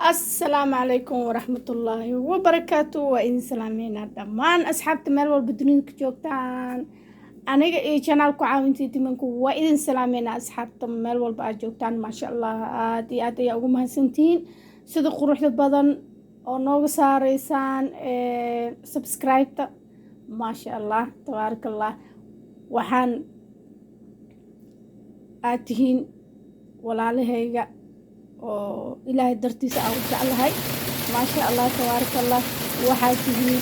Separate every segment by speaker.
Speaker 1: السلام عليكم ورحمة الله وبركاته وإن سلامينا دمان أصحاب تمال والبدنين كجوكتان أنا channel ku caawintii timanku waa idin salaameynaa asxaabta meel walba aad joogtaan maasha allah aad iyo aad ayaa ugu mahadsantihiin sida quruxda badan oo nooga saareysaan subscribe-ta maasha allah tabaaraka allah waxaan aad tihiin walaalahayga oo ilaahay dartiisa aan u jeclahay maasha allah tabaaraka allah waxaad tihiin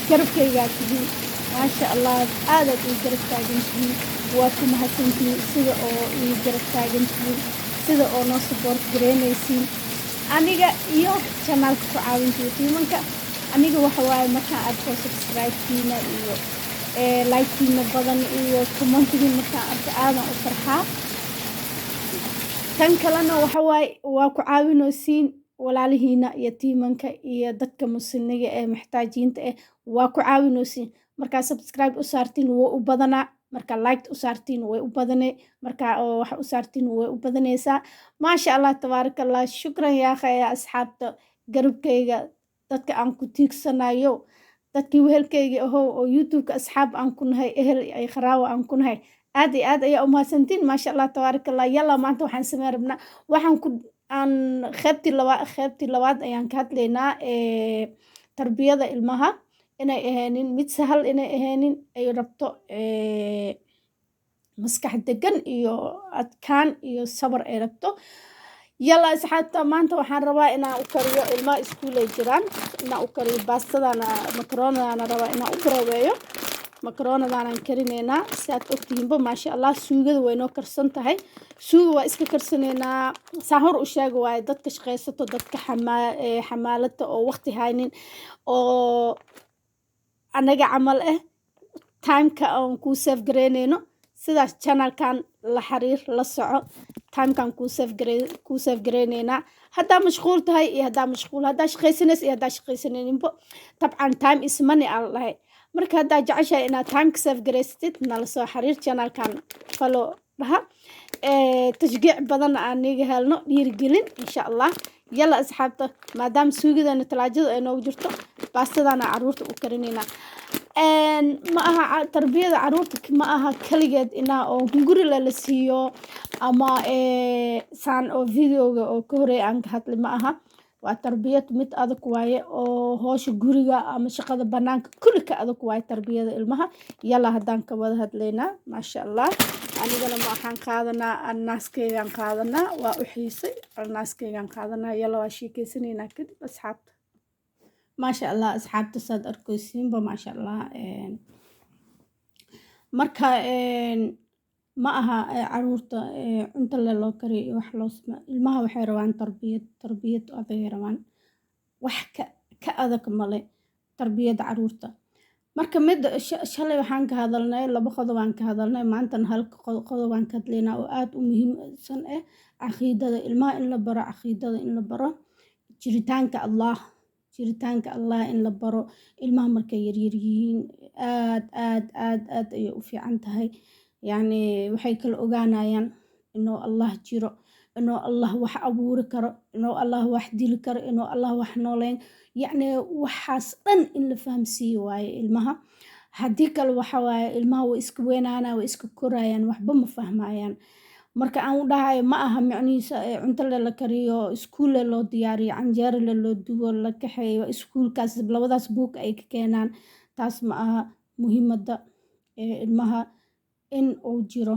Speaker 1: garabkaygaa tihiin maasha allah aadaad ii garab taagantihiin waad ku mahadsantihiin sida oo ii garab taagantihiin sida oo noo support gareynaysiin aniga iyo channelka ku caawintiyo tiimanka aniga waxa waaye markaan arko subscribe-kiina iyo like-kiina badan iyo commentigiin markaan arko aadan u farxaa tan kalena waxa waaye waa ku caawinaysiin walaalihiina iyo tiimanka iyo dadka muslimiga ee maxtaajiinta waa ku caawinaysiin markaa subscribe u saartiin way u badanaa markaa like u saartiin way u badanee markaa wax u saartiin way u badanaysaa maasha allah tabaaraka allah shukran yaa khaya asxaabta garabkayga dadka aan ku tiigsanayo dadkii wehelkayga ahow oo youtube-ka asxaab aan ku nahay ehel ay qaraawo aan ku nahay aad iyo aad ayaa u mahadsantiin maasha allah tabaaraka allah yalla maanta waxaan sameyn rabnaa waxaan ku aan qaybtii labaad ayaan ka hadlaynaa tarbiyada ilmaha inay ahaynin mid sahal inay ahaynin ay rabto maskax degan iyo adkaan iyo sabar ay rabto yalla asxaabta maanta waxaan rabaa inaan u kariyo ilmaha iskuul ay jiraan inaan u kariyo baastadana makaroonadana rabaa inaan u baroobeeyo makaroonadaanan karinaynaa si aad ogtihiinba maasha allah suugada way noo karsan tahay suuga waa iska karsanaynaa saan hor u sheega waaye dadka shaqaysato dadka xamaalata oo waqti haynin oo anaga camal timeka aan kuu save gareynayno sidaas channelkan la xiriir la soco timekan kuu save gareynaynaa haddaa mashquul tahay iyo haddaa mashquul haddaa shaqaysanaysa iyo haddaa shaqaysanayninbo tabcan time is money aan lahay marka haddaa jeceshahay inaad timeka save garaysatid nala soo xiriir channelkan follow dhaha tashjiic badan aan niga helno dhiirigelin insha allah yalla asxaabta maadaama suugadana talaajada ay noogu jirto baastadana caruurta u karinaynaa ma aha tarbiyada caruurta ma aha kaligeed inaa oo guri la siiyo ama saan oo videoga oo ka horeeya aan ka hadlay ma aha waa tarbiyad mid adag waaye oo hoosha guriga ama shaqada banaanka kulli ka adag waaye tarbiyada ilmaha yalla haddaan ka wada hadlaynaa maasha allah anigana ma waxaan qaadanaa annaaskeygaan qaadanaa waa u xiisay annaaskeygaan qaadanaa yalla waa sheekeysanaynaa kadib asxaabta maasha allah asxaabta saad arkaysiinba maasha allah marka ma aha caruurta cunto le loo kariyo iyo wax loo sameeyo ilmaha waxay rabaan tarbiyad aday rabaan wax ka adag male tarbiyada caruurta marka mid shalay waxaan ka hadalnay laba qodob aan ka hadalnay maantana hal qodob aan ka hadlaynaa oo aad u muhiimsan caqiidada ilmaha in la baro caqiidada in la baro jiritaanka allah in la baro ilmaha markay yaryar yihiin aad ayay u fiican tahay yacni waxay kala ogaanayaan inuu allah jiro inuu allah wax abuuri karo inuu allah wax dili karo inuu allah wax nooleyn yacni waxaas dhan in la fahamsiiyo waaye ilmaha haddii kale waxa waaye ilmaha way iska weynaanayaan way iska korayaan waxba ma fahmayaan marka aan u dhahayo ma aha macnihiisa cunto la kariyo iskuulle loo diyaariyo canjeero loo dubo la kaxeeyo iskuulkaas labadaas buug ay ka keenaan taas ma aha muhiimadda ilmaha in uu jiro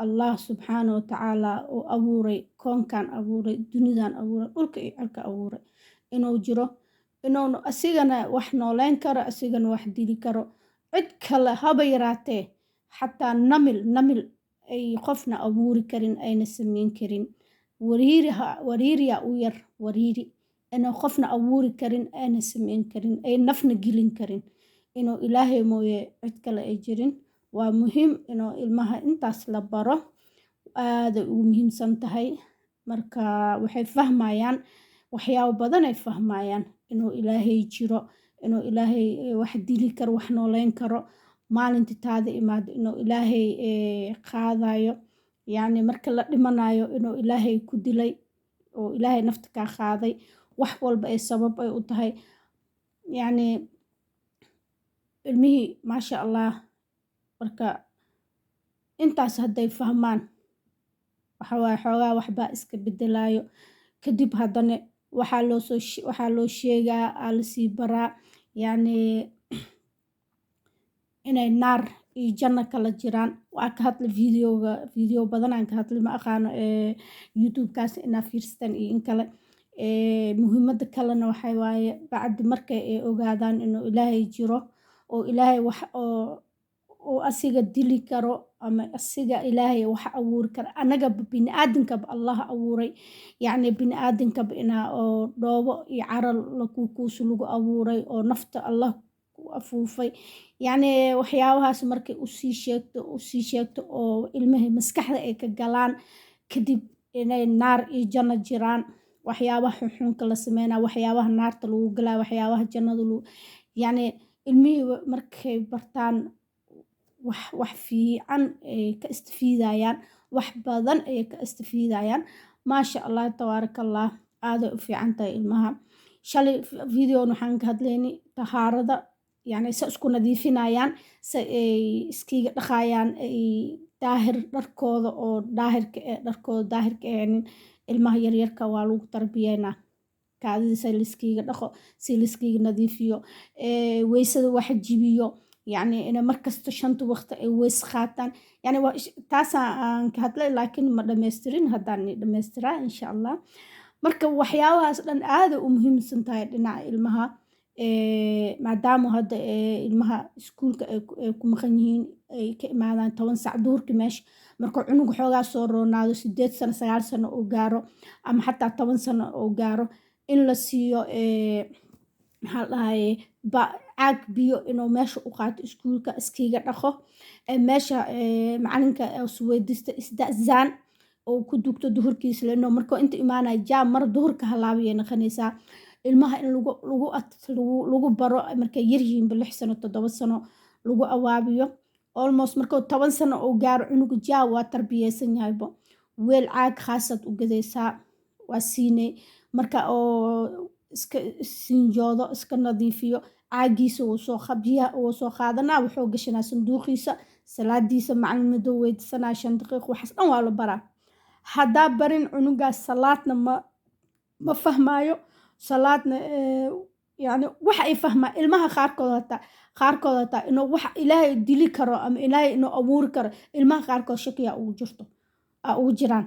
Speaker 1: allah subxaana wa tacaala uu abuuray koonkan abuuray dunidan abuuray dhulka iyo cirka abuuray inuu jiro inuuna asigana wax nooleyn karo asigana wax dili karo cid kale haba yaraatee xataa namil ay qofna abuuri karin ayna sameyn karin wariiriya u yar wariiri inuu qofna abuuri karin ayna sameyn karin ay nafna gelin karin inuu ilaahay mooye cid kale ay jirin waa muhiim inuu ilmaha intaas la baro aaday ugu muhiimsan tahay marka waxay fahmayaan waxyaabo badan ay fahmayaan inuu ilaahay jiro inuu ilaahay wax dili karo wax nooleyn karo maalintii taada imaado inuu ilaahay qaadayo yacni marka la dhimanayo inuu ilaahay ku dilay oo ilaahay nafta kaa qaaday wax walba ay sabab ay u tahay yacni ilmihii maasha allah marka intaas hadday fahmaan waxa waaye xoogaa waxbaa iska bedelaayo kadib haddana waxaa loo sheegaa aa lasii baraa yacni inay naar iyo janno kala jiraan waa ka hadla video badanaan ka hadlay ma aqaano youtube-kaas inaa fiirsatan iyo in kale muhiimadda kalena waxay waaye bacdi markay ay ogaadaan inuu ilaahay jiro oo ilaahay wax oo asiga dili karo ama asiga ilaahay wax abuuri karo annagaba biniaadankaba allah abuuray yacni biniaadankaba inaa oo dhoobo iyo caral lakuukuusu lagu abuuray oo nafta allah ku afuufay yacni waxyaabahaas markay usii sheegto oo ilmahay maskaxda ay ka galaan kadib inay naar iyo janno jiraan waxyaabaha xunxunka la sameynaa waxyaabaha naarta lagu galaa waxyaabaha jannada yacni ilmihii markay bartaan wax fiican ay ka istafiidayaan wax badan ay ka istafiidayaan maasha allah tabaaraka allah aaday u fiican tahay ilmaha shalay videon waxaan ka hadlaynay tahaarada yacni se isku nadiifinayaan se ay iskiga dhaqayaan ay dharkooda oo daahirka ahaynin ilmaha yaryarka waa lagu tarbiyeynaa kaadida si liskiga dhaqo si liskiga nadiifiyo weysada wax jibiyo yacni ina markasta 5 waqti ay weys qaataan yacni taasaan ka hadlay laakiin ma dhammaystirin haddaan dhammaystiraa insha allah marka waxyaabahaas dhan aada u muhiimsan tahay dhinaca ilmaha maadaama hadda ilmaha iskuulka ay ku maqan yihiin ay ka imaadaan 10 sac duhurkii meesha marka cunug xoogaa soo roonaado 8 sano 9 sano oo gaaro ama xataa 10 sano oo gaaro in la siiyo maxaa dhahaye caag biyo inuu meesha u qaato iskuulka iskiga dhaqo meesha macalinka isweydiista isda'zaan oo ku dugto duhurkiisa leno markuu inta imaanaya jaam mar duhurka halaabiyay naqanaysaa ilmaha in lagu baro markay yaryihiinba 6 sano 7 sano lagu awaabiyo almost markuu 10 sano oo gaaro cunuga jaa waa tarbiyeysan yahayba weel caag khaasad u gadaysaa waa siinay marka oo iska sinjoodo iska nadiifiyo caagiisa uu soo qaadanaa wuxuu gashanaa sanduuqiisa salaadiisa macallimada weydiisanaa 5 daqiiqo waxaas dhan waa la baraa haddaa barin cunugaas salaadna ma fahmaayo salaadna yacni wax ay fahmaa ilmaha qaarkood hataa inuu wax ilaahay dili karo ama ilaahay inuu abuuri karo ilmaha qaarkood shakiyaa ugu jiraan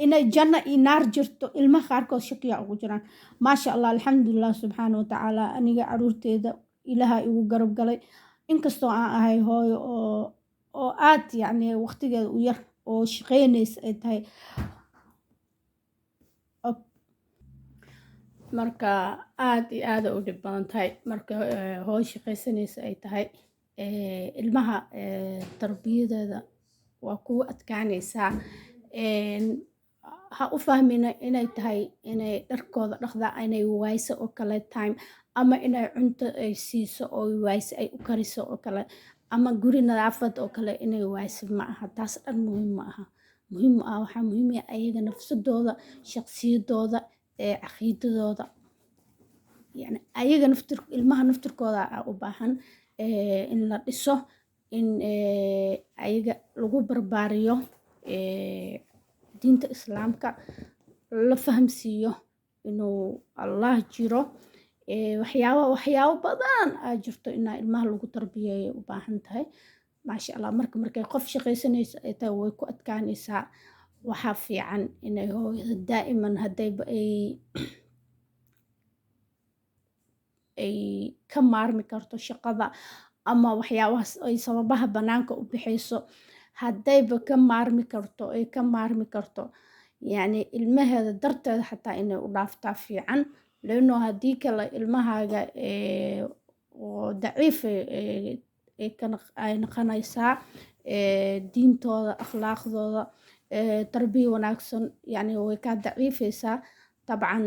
Speaker 1: inay janno iyo naar jirto ilmaha qaarkood shakiyaa ugu jiraan maasha allah alxamdulilah subxaana watacaala aniga caruurteeda ilaaha igu garab galay inkastoo aan ahay hooyo oo aad yacni waqtigeeda u yar oo shaqeynaysa ay tahay marka aad iyo aada u dhib badan tahay marka hooyo shaqaysanaysa ay tahay ilmaha tarbiyadeeda waa kugu adkaanaysaa ha u fahmina inay tahay inay dharkooda dhaqdaa inay waayso oo kale time ama inay cunto ay siiso oo waayso ay u kariso oo kale ama guri nadaafad oo kale inay waayso ma aha taas dhan muhiim ma aha waxaa muhiim ah ayaga nafsadooda shaqsiyadooda caqiidadooda yani ayaga ilmaha naftirkooda u baahan in la dhiso in ayaga lagu barbaariyo diinta islaamka la fahamsiiyo inuu allah jiro waxyaabo badan jirto inaa ilmaha lagu tarbiyeeyo u baahan tahay maasha allah markay qof shaqaysanayso ay tahay way ku adkaanaysaa waxaa fiican inay hooyada daa'iman haddayba ay ka maarmi karto shaqada ama waxyaabahaas ay sababaha banaanka u bixayso haddayba ka maarmi karto yacni ilmaheeda darteeda xataa inay u dhaaftaa fiican leano haddii kale ilmahaaga oo daciif ay noqonaysaa diintooda akhlaaqdooda tarbiya wanaagsan yacni way kaa daciifaysaa dabcan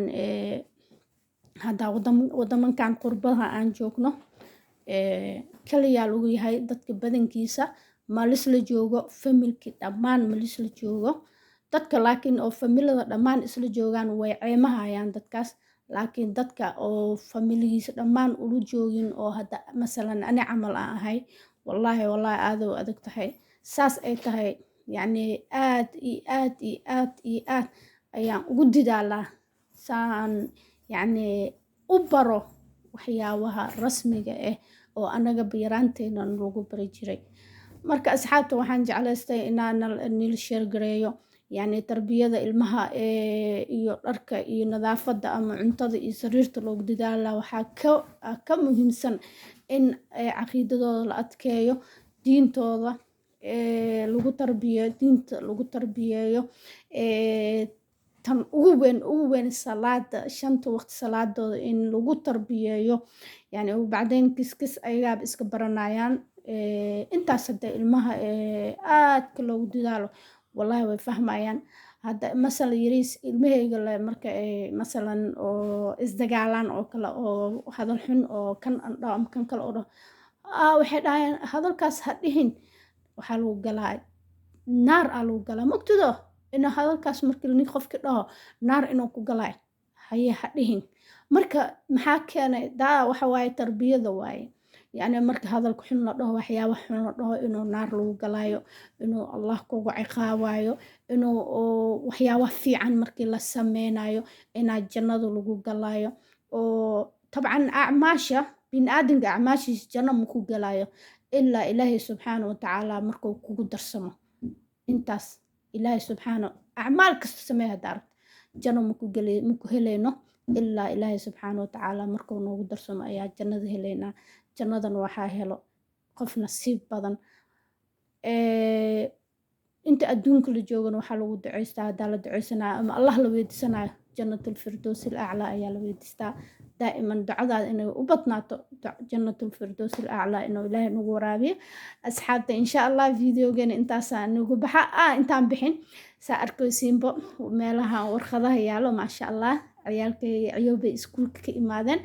Speaker 1: haddaa wadamankan qurbaha aan joogno kaliyaa lagu yahay dadka badankiisa ma lisla joogo familki dhammaan ma lisla joogo dadka laakiin oo familida dhammaan isla joogaan way ceemahayaan dadkaas laakiin dadka oo familigiisa dhammaan ula joogin oo hadda masalan ani camal aan ahay wallaahi aad u adag tahay saas ay tahay yacni aad iyo aad iyo aad iyo aad ayaan ugu didaalaa saan yacni u baro waxyaabaha rasmiga ah oo anaga yaraanteena lagu bari jiray marka asxaabta waxaan jeclaystay inaan nil share gareeyo يعني tarbiyada ilmaha iyo dharka iyo nadaafada ama cuntada iyo sariirta loogu dadaala waxaa ka muhiimsan in caqiidadooda la adkeeyo diintooda lagu tarbiyeeyo tan ugu weyn salaada shanta waqti salaadooda in lagu tarbiyeeyo yani bacdeen kiskis ayaga iska baranayaan intaas hadda ilmaha aadka loogu dadaalo والله ويفهمايان هذا مثلا يريس المهيج مركا مثلا أو إزدجالان أو كلا أو هذا الحين أو كان أم كان كلا أو واحد هذا الكاس هديهن وحلو جلاء نار على جلاء مقتدى إنه هذا الكاس مركل نخاف كده نار إنه كجلاء هي هديهن مركا محاكينا دا وحواي تربية ذواي يعني marka hadalku xun la dhaho waxyaabo xun la dhaho inuu naar lagu galayo inuu Allah kugu ciqaabayo inuu waxyaabo fiican markii la sameynayo ina jannada lagu galayo oo taban acmaasha bin aadinka acmaashiis janno ma ku galayo illa ilaahi subhanahu wa ta'ala markuu kugu darsamo intaas ilaahi subhanahu acmaal kasta sameeya dar janno ma ku helayno illa ilaahi subhanahu wa ta'ala markuu noogu darsamo ayaa jannada helaynaa jannadan waxaa helo qof nasiib badan inta adduunka la joogan waxaa lagu duceystaa hadaa la duceysanayo ama Allah la weydiisanayo jannatul firdaws al-a'la ayaa la weydiistaa daa'iman ducadaada inay u badnaato jannatul firdaws al-a'la inuu ilaahay nagu waraabiyo asxaabta insha Allah videogeena intaas nagu baxa intaan bixin saa arkaysiinbo meelaha warqadaha yaalo maasha Allah ciyaalkay ciyoobay iskuulka ka imaadeen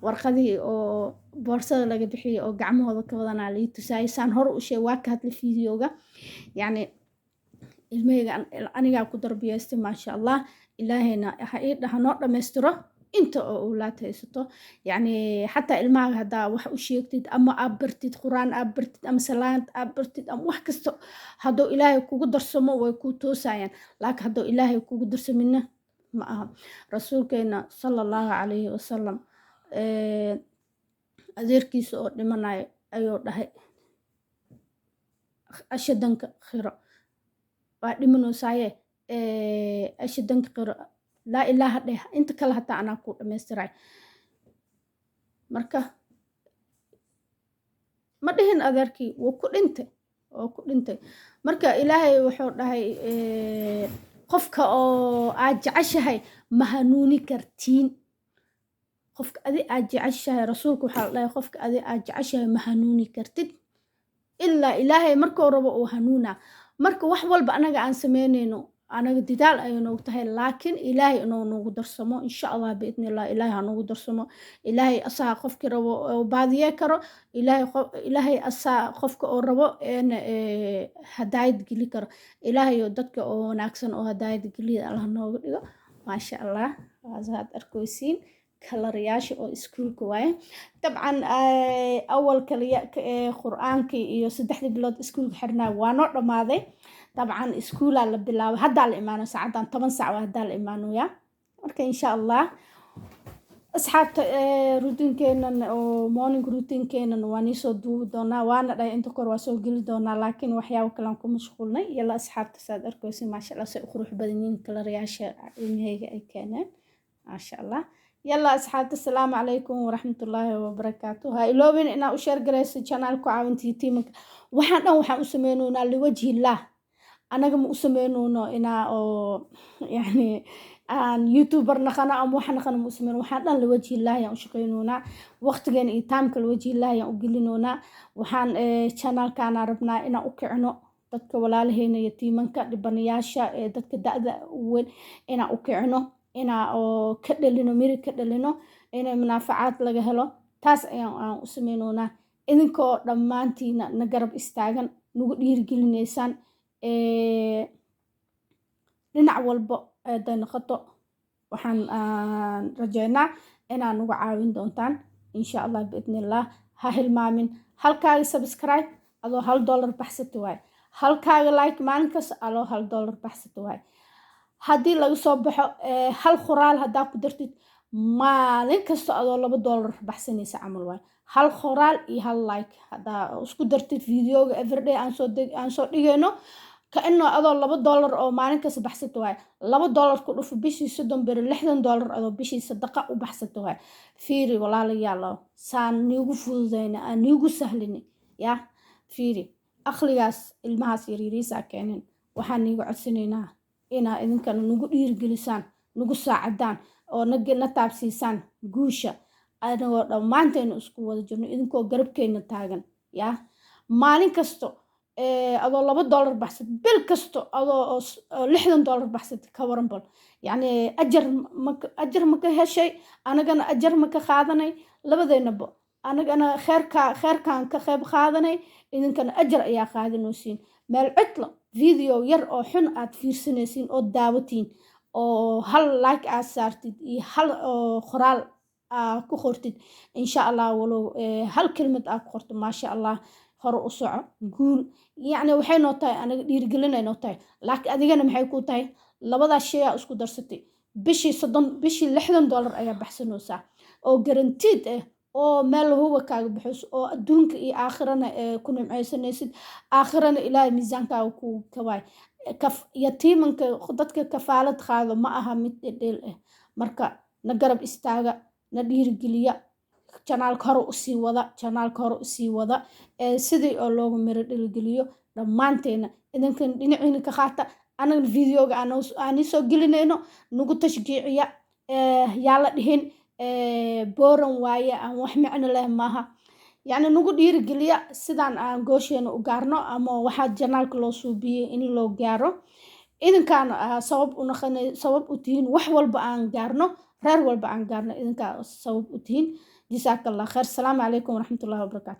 Speaker 1: warqadii oo boorsada laga bixiyay oo gacmahooda ka wadanaa la tusay saan hor u sheeg waa ka hadlay videoga yani ilmahayga aniga ku darbiyeystay maasha Allah ilaahayna ha ii dhahnoo dhameystiro inta oo awlaad haysato yani xataa ilmaha hadaa wax u sheegtid ama aad bartid quraan aad bartid ama salaad aad bartid ama wax kasto hadoo ilaahay kugu darsamo way ku toosayaan laakiin hadoo ilaahay kugu darsamina ma aha rasuulkeena sallallahu alayhi wasallam adeerkiisa oo dhimanayo ayuu dhahay ashadanka khiro waa dhimanaysaye ashadanka khiro laa ilaaha dheh inta kale hataa anaa ku dhameystiray marka ma dhihin adeerkii wuu ku dhintay marka ilaahay wuxuu dhahay qofka oo aad jeceshahay ma hanuuni kartiin qofka adi aad jeceshahay rasuulku waxa la dhahay qofka adi aad jeceshahay ma hanuuni kartid ilaa ilaahay markuu rabo uu hanuuna marka wax walba anaga aan sameynayno anaga didaal ayuu tahay laakiin ilaahay inuu nagu darsamo insha Allah biidni Allah ilaahay nagu darsamo ilaahay asaa qofkii rabo oo baadiye karo ilaahay asaa qofka oo rabo in hadaayad geli karo ilaahay oo dadka oo wanaagsan oo hadaayad geliya Allah nooga dhigo maasha Allah waad arkaysiin kalariyaasha oo iskuulka waaye dabcan awal kaliya quraanka iyo 3 bilood iskuulka xirnaa waa noo dhamaaday طبعا اسكولا لا بلاو هدا الإيمان ساعتان 8 ساعة هدا الإيمان ويا marka insha Allah asxaabta routine keenan oo morning routine keenan waan soo duubi doonaa waana dhay inta kor waa soo geli doonaa laakiin waxyaabo kale aan ku mashquulnay yalla asxaabta saad arkaysi ma sha Allah say qurux badan yihiin kalariyaasha ilmahayga ay keeneen ma sha Allah yalla asxaabta assalaamu calaykum waraxmatullaahi wabarakaatuh ha iloobin inaa u share gareyso channel ku caawintii tiimka waxaan u sameynaynaa liwajhi Allah anaga ma u sameynoono inaa oo yani aan youtuber naqana ama wax naqana ma u sameyno waxaan dhan liwajhi Allah aan u shaqeynoonaa waqtigeena iyo taamka liwajhi Allah aan u gelinoonaa waxaan channelkaana rabnaa inaan u kicino dadka walaalaheena iyo tiimanka dhibanayaasha dadka da'da weyn inaan u kicino inaa oo ka dhalino miri ka dhalino inay munaafacaad laga helo taas ayaan u sameynoonaa idinkoo dhammaantiina na garab istaagan nagu dhiirigelinaysaan dhinac walba haday noqoto waxaan rajeynaa inaan uga caawin doontaan insha allah biidnillah. ha hilmaamin halkaaga subscribe adoo $1 baxsata waay, halkaaga like maalin kasta adoo $1 baxsata waay. haddii laga soo baxo hal qoraal haddaa ku dartid maalin kasta adoo $2 baxsanaysa camal waay. hal qoraal iyo hal like haddaa isku dartid videoga everyday aan soo dhigayno كأنه أضل $2 أو مالين كسب بحثت واي $2 كله في بيشي سدهم بر $11 أو بيشي صدقة وبحثت واي فيري والله لي يلا سان نيجو فوزينا نيجو سهلني يا فيري أخلياس المهاس يريسا كأنن وحن نيجو عسنينا إنا إذن كانوا نيجو يرجلسان نيجو ساعدان أو نجي نتابسيسان جوشة أنا ما أنتين أسكو وذا جرنو إذن كو قرب كين تاجن يا مالين كستو adoo $2 baxsad bil kasto adoo $60 baxsad ka waran bal yani ajar ma ka heshay anagana ajar ma ka qaadanay labadeynaba anagana khayrkaan ka qayb qaadanay idinkana ajar ayaa qaadanaysiin meel cidlo video yar oo xun aad fiirsanaysiin oo daawatiin oo hal like aad saartid iyo hal qoraal ku qortid insha Allah walow hal kelmad aad qorto ma sha Allah hor u soco guul يعني waxay noo tahay anaga dhiirgelinay noo tahay laakiin adigana maxay ku tahay labada shay aad isku darsatay bishii $60 ayaa baxsanaysaa oo guaranteed ah oo meel huwa kaaga bixiso oo adduunka iyo aakhirana ku nimcaysanaysid aakhirana ilaahay miisaankaaga ku kawaay yatiimanka dadka kafaalad qaado ma aha mid dheel ah marka na garab istaaga na dhiirgeliya channelka hore u sii wada sidii oo loogu miro dhigeliyo dhamaanteena idinkan dhinaciina ka qaata anaga videoga aan soo gelinayno nagu tashjiiciya yaa la dhihin booran waaye aan wax macno leh maaha يعني nagu dhiirigeliya sidaan aan goosheena u gaarno ama waxa channelka loo suubiyay in loo gaaro idinkaan sabab u tihiin wax walba aan gaarno reer walba aan gaarno idinkaa sabab u tihiin جزاك الله خير السلام عليكم ورحمة الله وبركاته.